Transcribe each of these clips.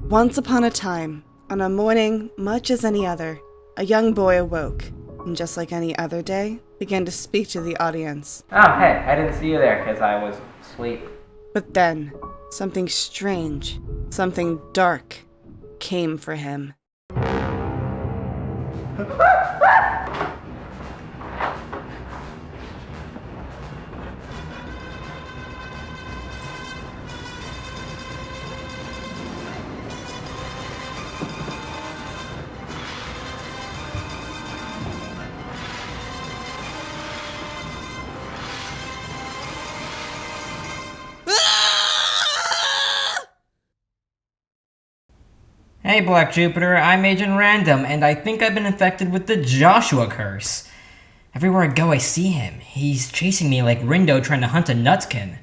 Once upon a time, on a morning much as any other, a young boy awoke, and just like any other day, began to speak to the audience. Oh, hey, I didn't see you there because I was asleep. But then, something strange, something dark, came for him. Hey BlackJupiter, I'm Agent Random, and I think I've been infected with the Joshua curse. Everywhere I go I see him. He's chasing me like Rindo trying to hunt a nutkin.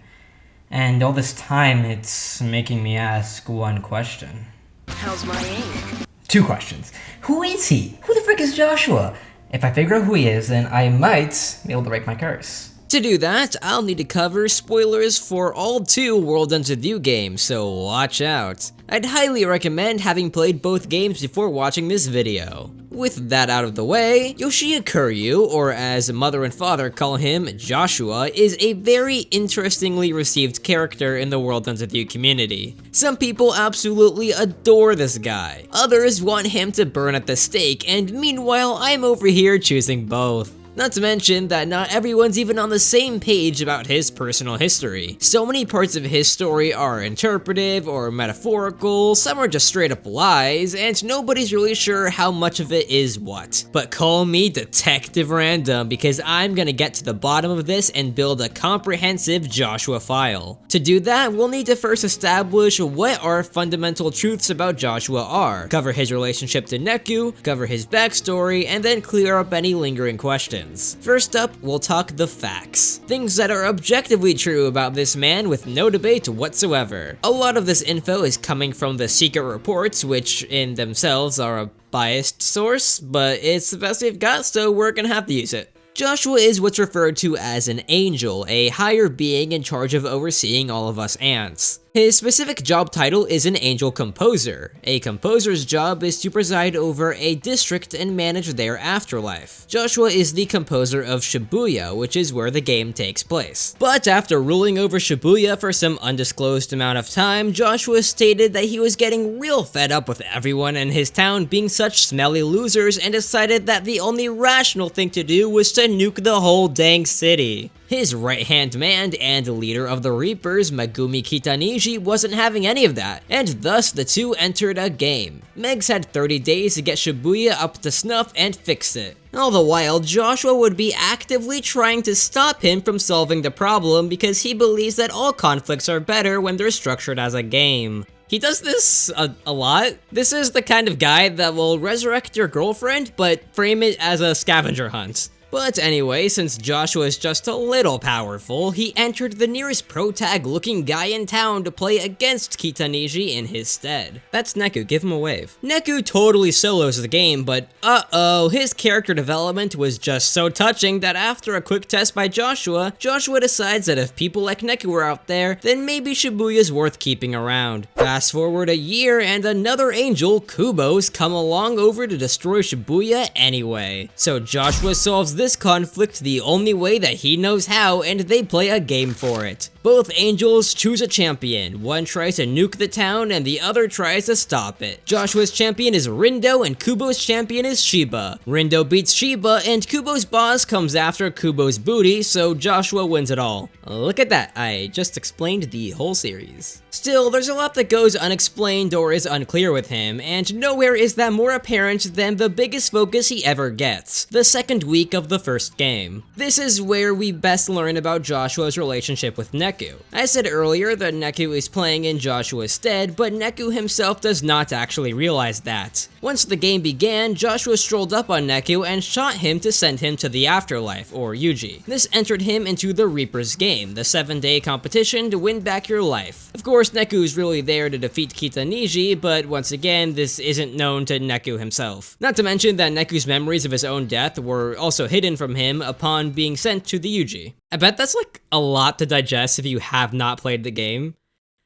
And all this time it's making me ask one question. How's my aim? Two questions. Who is he? Who the frick is Joshua? If I figure out who he is, then I might be able to break my curse. To do that, I'll need to cover spoilers for all 2 World Ends With You games, so watch out. I'd highly recommend having played both games before watching this video. With that out of the way, Yoshia Kuryu, or as mother and father call him, Joshua, is a very interestingly received character in the World Ends With You community. Some people absolutely adore this guy, others want him to burn at the stake, and meanwhile I'm over here choosing both. Not to mention that not everyone's even on the same page about his personal history. So many parts of his story are interpretive or metaphorical, some are just straight up lies, and nobody's really sure how much of it is what. But call me Detective Random because I'm gonna get to the bottom of this and build a comprehensive Joshua file. To do that, we'll need to first establish what our fundamental truths about Joshua are, cover his relationship to Neku, cover his backstory, and then clear up any lingering questions. First up, we'll talk the facts. Things that are objectively true about this man with no debate whatsoever. A lot of this info is coming from the secret reports, which in themselves are a biased source, but it's the best we've got, so we're gonna have to use it. Joshua is what's referred to as an angel, a higher being in charge of overseeing all of us ants. His specific job title is an angel composer. A composer's job is to preside over a district and manage their afterlife. Joshua is the composer of Shibuya, which is where the game takes place. But after ruling over Shibuya for some undisclosed amount of time, Joshua stated that he was getting real fed up with everyone in his town being such smelly losers and decided that the only rational thing to do was to nuke the whole dang city. His right-hand man and leader of the Reapers, Megumi Kitaniji, wasn't having any of that, and thus the two entered a game. Megs had 30 days to get Shibuya up to snuff and fix it. All the while, Joshua would be actively trying to stop him from solving the problem because he believes that all conflicts are better when they're structured as a game. He does this a lot. This is the kind of guy that will resurrect your girlfriend, but frame it as a scavenger hunt. But anyway, since Joshua is just a little powerful, he entered the nearest pro-tag looking guy in town to play against Kitaniji in his stead. That's Neku, give him a wave. Neku totally solos the game, but uh-oh, his character development was just so touching that after a quick test by Joshua decides that if people like Neku are out there, then maybe Shibuya's worth keeping around. Fast forward a year and another angel, Kubo's, come along over to destroy Shibuya anyway. So Joshua solves this conflict the only way that he knows how, and they play a game for it. Both angels choose a champion. One tries to nuke the town and the other tries to stop it. Joshua's champion is Rindo and Kubo's champion is Shiba. Rindo beats Shiba and Kubo's boss comes after Kubo's booty, so Joshua wins it all. Look at that, I just explained the whole series. Still, there's a lot that goes unexplained or is unclear with him, and nowhere is that more apparent than the biggest focus he ever gets, the second week of the first game. This is where we best learn about Joshua's relationship with Neku. I said earlier that Neku is playing in Joshua's stead, but Neku himself does not actually realize that. Once the game began, Joshua strolled up on Neku and shot him to send him to the afterlife, or Yuji. This entered him into the Reaper's game, the 7-day competition to win back your life. Of course, Neku is really there to defeat Kitaniji, but once again, this isn't known to Neku himself. Not to mention that Neku's memories of his own death were also hidden from him upon being sent to the Yuji. I bet that's like a lot to digest if you have not played the game.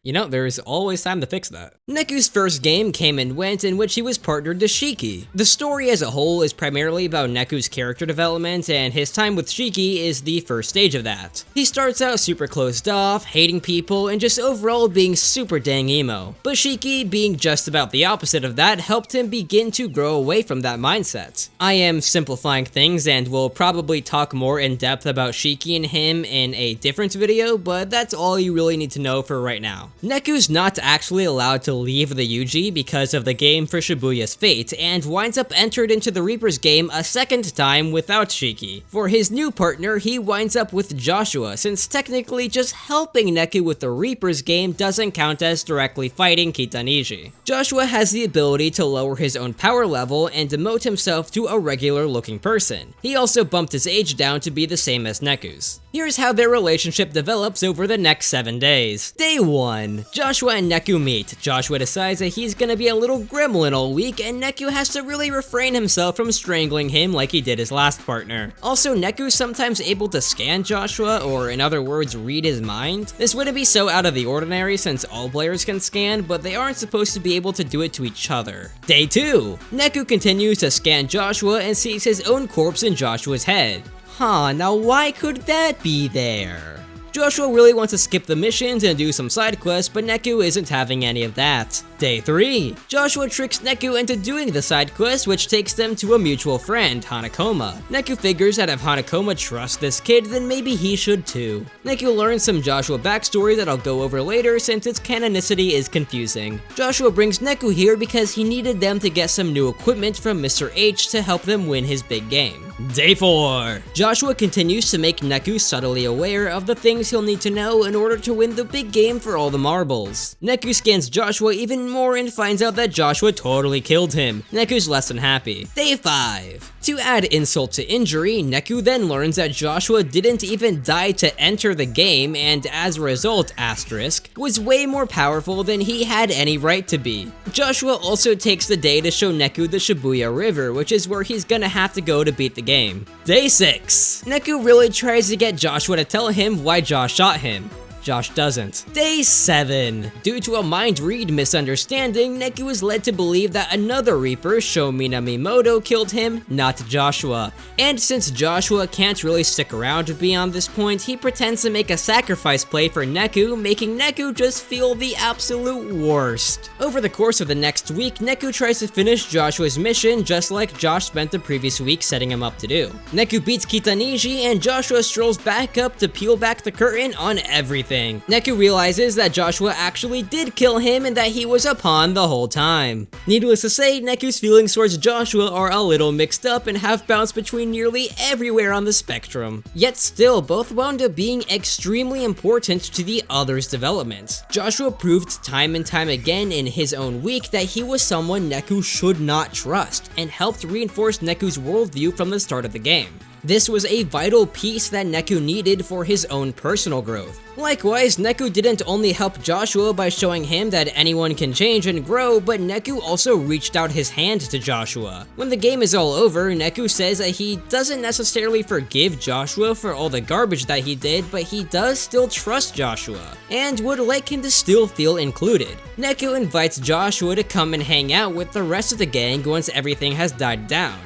You know, there's always time to fix that. Neku's first game came and went, in which he was partnered to Shiki. The story as a whole is primarily about Neku's character development, and his time with Shiki is the first stage of that. He starts out super closed off, hating people, and just overall being super dang emo. But Shiki, being just about the opposite of that, helped him begin to grow away from that mindset. I am simplifying things and will probably talk more in depth about Shiki and him in a different video, but that's all you really need to know for right now. Neku's not actually allowed to leave the Yuji because of the game for Shibuya's fate, and winds up entered into the Reaper's game a second time without Shiki. For his new partner, he winds up with Joshua, since technically just helping Neku with the Reaper's game doesn't count as directly fighting Kitaniji. Joshua has the ability to lower his own power level and demote himself to a regular looking person. He also bumped his age down to be the same as Neku's. Here's how their relationship develops over the next 7 days. Day 1. Joshua and Neku meet. Joshua decides that he's gonna be a little gremlin all week, and Neku has to really refrain himself from strangling him like he did his last partner. Also, Neku's sometimes able to scan Joshua, or in other words, read his mind. This wouldn't be so out of the ordinary since all players can scan, but they aren't supposed to be able to do it to each other. Day 2. Neku continues to scan Joshua and sees his own corpse in Joshua's head. Huh, now why could that be there? Joshua really wants to skip the missions and do some side quests, but Neku isn't having any of that. Day 3. Joshua tricks Neku into doing the side quest, which takes them to a mutual friend, Hanakoma. Neku figures that if Hanakoma trusts this kid, then maybe he should too. Neku learns some Joshua backstory that I'll go over later since its canonicity is confusing. Joshua brings Neku here because he needed them to get some new equipment from Mr. H to help them win his big game. Day 4. Joshua continues to make Neku subtly aware of the things he'll need to know in order to win the big game for all the marbles. Neku scans Joshua even more and finds out that Joshua totally killed him. Neku's less than happy. Day 5. To add insult to injury, Neku then learns that Joshua didn't even die to enter the game, and as a result, asterisk, was way more powerful than he had any right to be. Joshua also takes the day to show Neku the Shibuya River, which is where he's gonna have to go to beat the game. Day 6. Neku really tries to get Joshua to tell him why Josh shot him. Josh doesn't. Day 7. Due to a mind read misunderstanding, Neku is led to believe that another Reaper, Sho Minamimoto, killed him, not Joshua. And since Joshua can't really stick around beyond this point, he pretends to make a sacrifice play for Neku, making Neku just feel the absolute worst. Over the course of the next week, Neku tries to finish Joshua's mission just like Josh spent the previous week setting him up to do. Neku beats Kitaniji, and Joshua strolls back up to peel back the curtain on everything. Neku realizes that Joshua actually did kill him and that he was a pawn the whole time. Needless to say, Neku's feelings towards Joshua are a little mixed up and have bounced between nearly everywhere on the spectrum. Yet still, both wound up being extremely important to the other's development. Joshua proved time and time again in his own week that he was someone Neku should not trust, and helped reinforce Neku's worldview from the start of the game. This was a vital piece that Neku needed for his own personal growth. Likewise, Neku didn't only help Joshua by showing him that anyone can change and grow, but Neku also reached out his hand to Joshua. When the game is all over, Neku says that he doesn't necessarily forgive Joshua for all the garbage that he did, but he does still trust Joshua, and would like him to still feel included. Neku invites Joshua to come and hang out with the rest of the gang once everything has died down.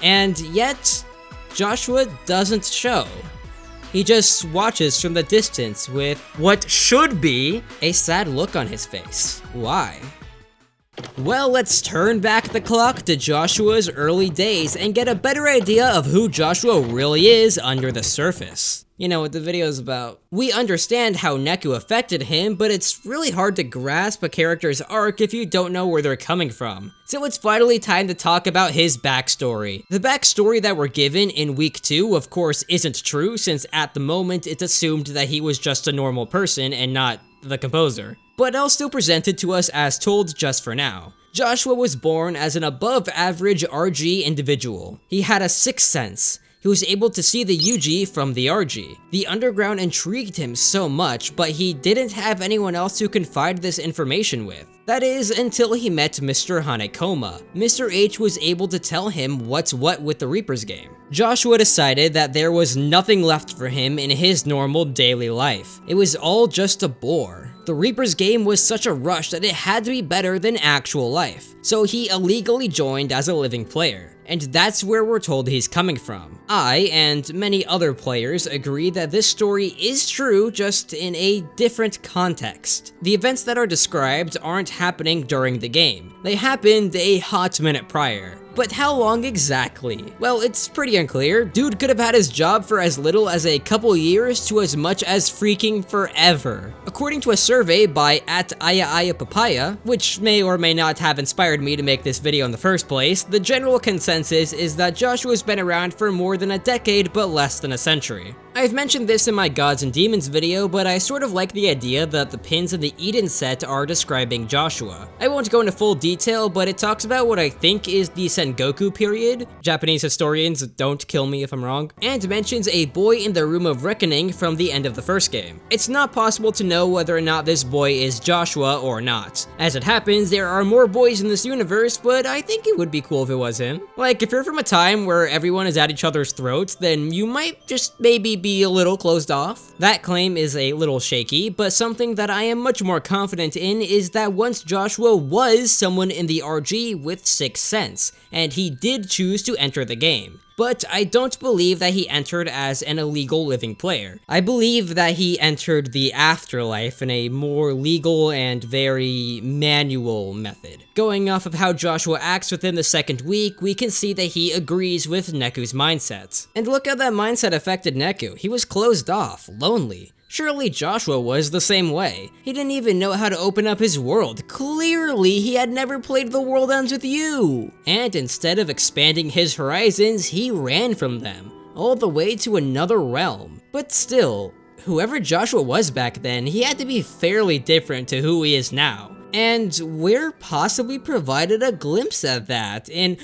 And yet, Joshua doesn't show. He just watches from the distance with what should be a sad look on his face. Why? Well, let's turn back the clock to Joshua's early days and get a better idea of who Joshua really is under the surface. You know what the video is about. We understand how Neku affected him, but it's really hard to grasp a character's arc if you don't know where they're coming from. So it's finally time to talk about his backstory. The backstory that we're given in week 2, of course, isn't true, since at the moment it's assumed that he was just a normal person and not the composer. But I'll still present it to us as told just for now. Joshua was born as an above average RG individual. He had a sixth sense. He was able to see the Yuji from the RG. The underground intrigued him so much, but he didn't have anyone else to confide this information with. That is, until he met Mr. Hanekoma. Mr. H was able to tell him what's what with the Reaper's game. Joshua decided that there was nothing left for him in his normal daily life. It was all just a bore. The Reaper's game was such a rush that it had to be better than actual life, so he illegally joined as a living player. And that's where we're told he's coming from. I, and many other players, agree that this story is true, just in a different context. The events that are described aren't happening during the game. They happened a hot minute prior. But how long exactly? Well, it's pretty unclear. Dude could have had his job for as little as a couple years to as much as freaking forever. According to a survey by @AyaAyaPapaya, which may or may not have inspired me to make this video in the first place, the general consensus is that Joshua's been around for more than a decade but less than a century. I've mentioned this in my Gods and Demons video, but I sort of like the idea that the pins in the Eden set are describing Joshua. I won't go into full detail, but it talks about what I think is the Sengoku period. Japanese historians, don't kill me if I'm wrong. And mentions a boy in the Room of Reckoning from the end of the first game. It's not possible to know whether or not this boy is Joshua or not. As it happens, there are more boys in this universe, but I think it would be cool if it was him. Like, if you're from a time where everyone is at each other's throats, then you might just maybe be a little closed off. That claim is a little shaky, but something that I am much more confident in is that once Joshua was someone in the RG with 6th sense, and he did choose to enter the game. But I don't believe that he entered as an illegal living player. I believe that he entered the afterlife in a more legal and very manual method. Going off of how Joshua acts within the second week, we can see that he agrees with Neku's mindset. And look how that mindset affected Neku. He was closed off, lonely. Surely Joshua was the same way. He didn't even know how to open up his world. Clearly, he had never played The World Ends With You. And instead of expanding his horizons, he ran from them, all the way to another realm. But still, whoever Joshua was back then, he had to be fairly different to who he is now. And we're possibly provided a glimpse at that in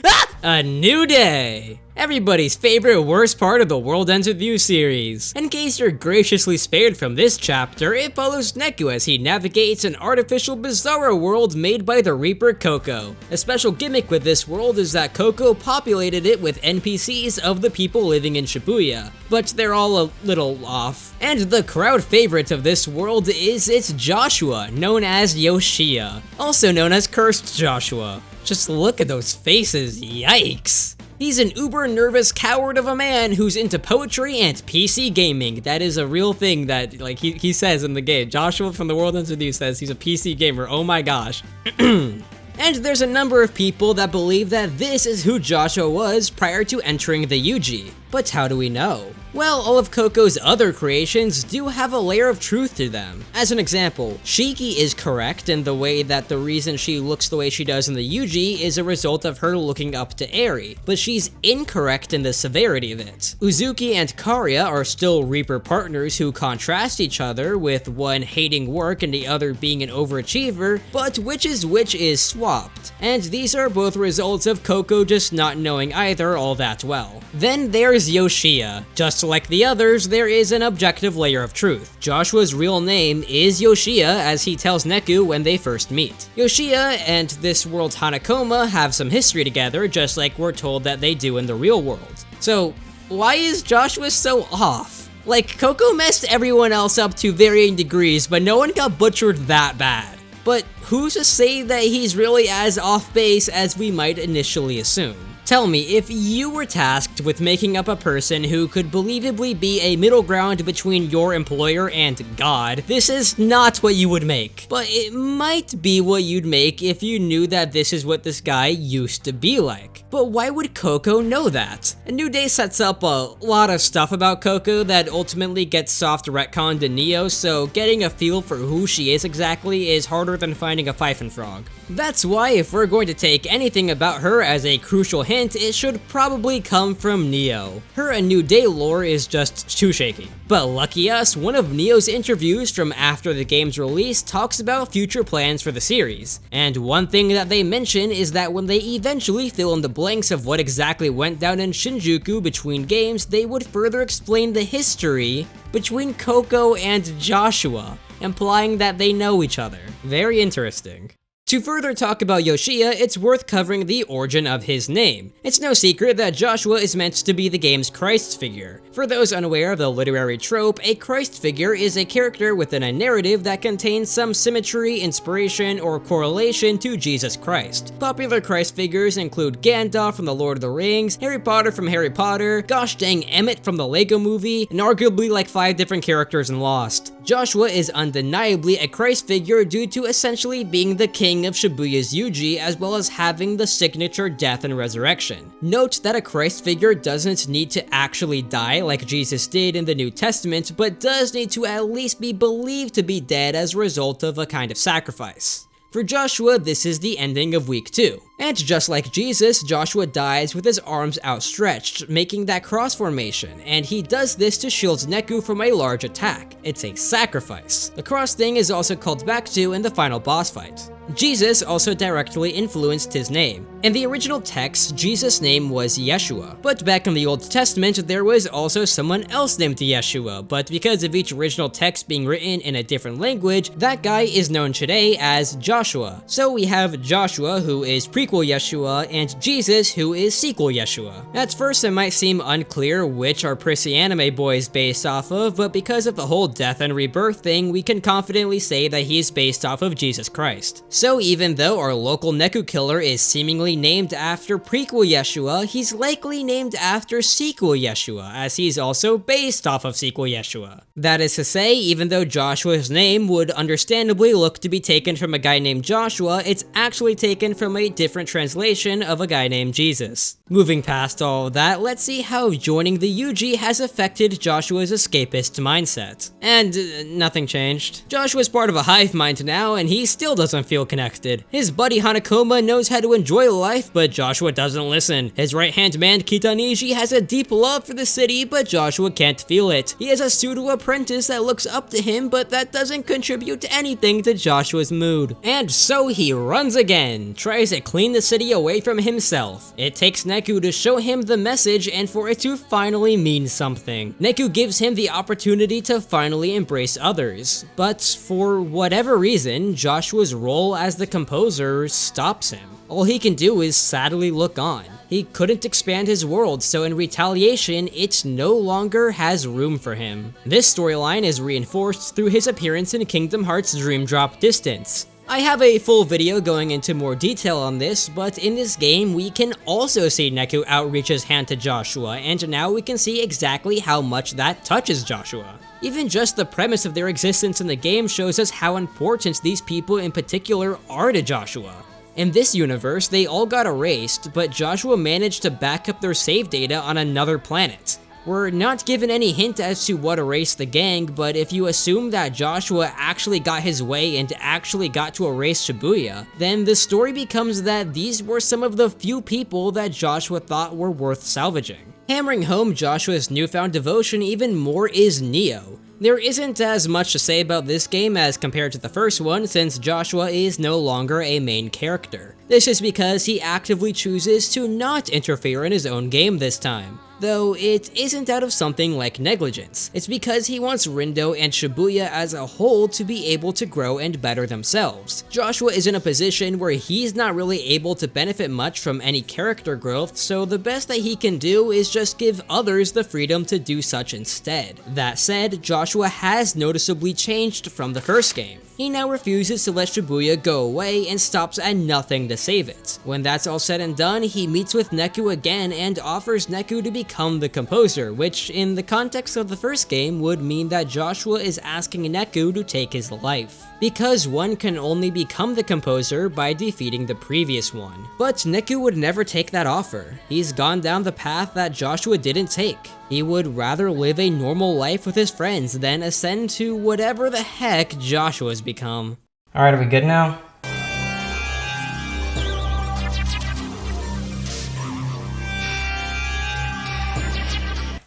A New Day! Everybody's favorite worst part of the World Ends With You series. In case you're graciously spared from this chapter, it follows Neku as he navigates an artificial bizarro world made by the Reaper Coco. A special gimmick with this world is that Coco populated it with NPCs of the people living in Shibuya, but they're all a little off. And the crowd favorite of this world is its Joshua, known as Yoshia, also known as Cursed Joshua. Just look at those faces, yikes! He's an uber nervous coward of a man who's into poetry and PC gaming. That is a real thing that, like, he says in the game. Joshua from The World Ends With You says he's a PC gamer. Oh my gosh. And there's a number of people that believe that this is who Joshua was prior to entering the UG. But how do we know? Well, all of Coco's other creations do have a layer of truth to them. As an example, Shiki is correct in the way that the reason she looks the way she does in the UG is a result of her looking up to Eri, but she's incorrect in the severity of it. Uzuki and Karya are still Reaper partners who contrast each other, with one hating work and the other being an overachiever, but which is swapped. And these are both results of Coco just not knowing either all that well. Then there's Yoshia. Just like the others, there is an objective layer of truth. Joshua's real name is Yoshia, as he tells Neku when they first meet. Yoshia and this world's Hanakoma have some history together, just like we're told that they do in the real world. So, why is Joshua so off? Like, Coco messed everyone else up to varying degrees, but no one got butchered that bad. But who's to say that he's really as off base as we might initially assume? Tell me, if you were tasked with making up a person who could believably be a middle ground between your employer and God, this is not what you would make. But it might be what you'd make if you knew that this is what this guy used to be like. But why would Coco know that? A New Day sets up a lot of stuff about Coco that ultimately gets soft retconned in Neo, so getting a feel for who she is exactly is harder than finding a Pfeiffer frog. That's why if we're going to take anything about her as a crucial hint, it should probably come from Neo. Her A New Day lore is just too shaky. But lucky us, one of Neo's interviews from after the game's release talks about future plans for the series. And one thing that they mention is that when they eventually fill in the blanks of what exactly went down in Shinjuku between games, they would further explain the history between Coco and Joshua, implying that they know each other. Very interesting. To further talk about Yoshia, it's worth covering the origin of his name. It's no secret that Joshua is meant to be the game's Christ figure. For those unaware of the literary trope, a Christ figure is a character within a narrative that contains some symmetry, inspiration, or correlation to Jesus Christ. Popular Christ figures include Gandalf from The Lord of the Rings, Harry Potter from Harry Potter, gosh dang Emmett from the Lego Movie, and arguably like 5 different characters in Lost. Joshua is undeniably a Christ figure due to essentially being the king of Shibuya's Yuji, as well as having the signature death and resurrection. Note that a Christ figure doesn't need to actually die like Jesus did in the New Testament, but does need to at least be believed to be dead as a result of a kind of sacrifice. For Joshua, this is the ending of week 2. And just like Jesus, Joshua dies with his arms outstretched, making that cross formation, and he does this to shield Neku from a large attack. It's a sacrifice. The cross thing is also called back to in the final boss fight. Jesus also directly influenced his name. In the original text, Jesus' name was Yeshua, but back in the Old Testament, there was also someone else named Yeshua, but because of each original text being written in a different language, that guy is known today as Joshua. So we have Joshua, who is prequel Yeshua, and Jesus, who is sequel Yeshua. At first, it might seem unclear which our prissy anime boy is based off of, but because of the whole death and rebirth thing, we can confidently say that he is based off of Jesus Christ. So even though our local Neku killer is seemingly named after prequel Yeshua, he's likely named after sequel Yeshua, as he's also based off of sequel Yeshua. That is to say, even though Joshua's name would understandably look to be taken from a guy named Joshua, it's actually taken from a different translation of a guy named Jesus. Moving past all of that, let's see how joining the Yuji has affected Joshua's escapist mindset. And nothing changed. Joshua's part of a hive mind now, and he still doesn't feel connected. His buddy Hanakoma knows how to enjoy life, but Joshua doesn't listen. His right-hand man Kitaniji has a deep love for the city, but Joshua can't feel it. He has a pseudo-apprentice that looks up to him, but that doesn't contribute to anything to Joshua's mood. And so he runs again, tries to clean the city away from himself. It takes Neku to show him the message and for it to finally mean something. Neku gives him the opportunity to finally embrace others, but for whatever reason, Joshua's role as the composer stops him. All he can do is sadly look on. He couldn't expand his world, so in retaliation, it no longer has room for him. This storyline is reinforced through his appearance in Kingdom Hearts Dream Drop Distance. I have a full video going into more detail on this, but in this game we can also see Neku outreach his hand to Joshua, and now we can see exactly how much that touches Joshua. Even just the premise of their existence in the game shows us how important these people in particular are to Joshua. In this universe, they all got erased, but Joshua managed to back up their save data on another planet. We're not given any hint as to what erased the gang, but if you assume that Joshua actually got his way and actually got to erase Shibuya, then the story becomes that these were some of the few people that Joshua thought were worth salvaging. Hammering home Joshua's newfound devotion even more is Neo. There isn't as much to say about this game as compared to the first one, since Joshua is no longer a main character. This is because he actively chooses to not interfere in his own game this time. Though it isn't out of something like negligence. It's because he wants Rindo and Shibuya as a whole to be able to grow and better themselves. Joshua is in a position where he's not really able to benefit much from any character growth, so the best that he can do is just give others the freedom to do such instead. That said, Joshua has noticeably changed from the first game. He now refuses to let Shibuya go away and stops at nothing to save it. When that's all said and done, he meets with Neku again and offers Neku to become the composer, which in the context of the first game would mean that Joshua is asking Neku to take his life, because one can only become the composer by defeating the previous one. But Neku would never take that offer. He's gone down the path that Joshua didn't take. He would rather live a normal life with his friends than ascend to whatever the heck Joshua's become. Alright, are we good now?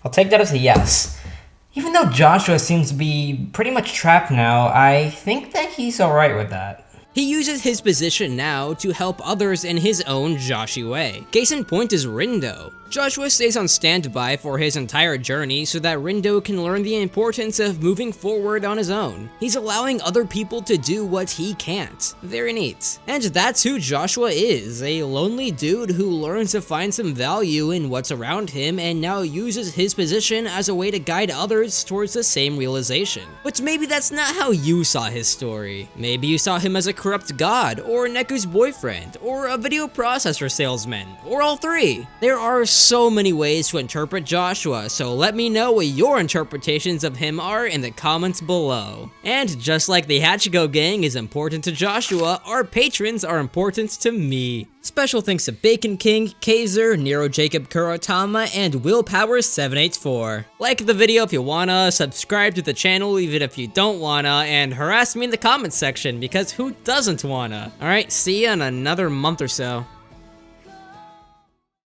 I'll take that as a yes. Even though Joshua seems to be pretty much trapped now, I think that he's alright with that. He uses his position now to help others in his own Joshy way. Case in point is Rindo. Joshua stays on standby for his entire journey so that Rindo can learn the importance of moving forward on his own. He's allowing other people to do what he can't. Very neat. And that's who Joshua is, a lonely dude who learns to find some value in what's around him and now uses his position as a way to guide others towards the same realization. But maybe that's not how you saw his story. Maybe you saw him as a corrupt god, or Neku's boyfriend, or a video processor salesman, or all three. There are so many ways to interpret Joshua, so let me know what your interpretations of him are in the comments below. And just like the Hachiko gang is important to Joshua, our patrons are important to me. Special thanks to Bacon King, Kaiser, Nero Jacob Kurotama, and Willpower784. Like the video if you wanna, subscribe to the channel even if you don't wanna, and harass me in the comments section because who doesn't wanna? Alright, see ya in another month or so.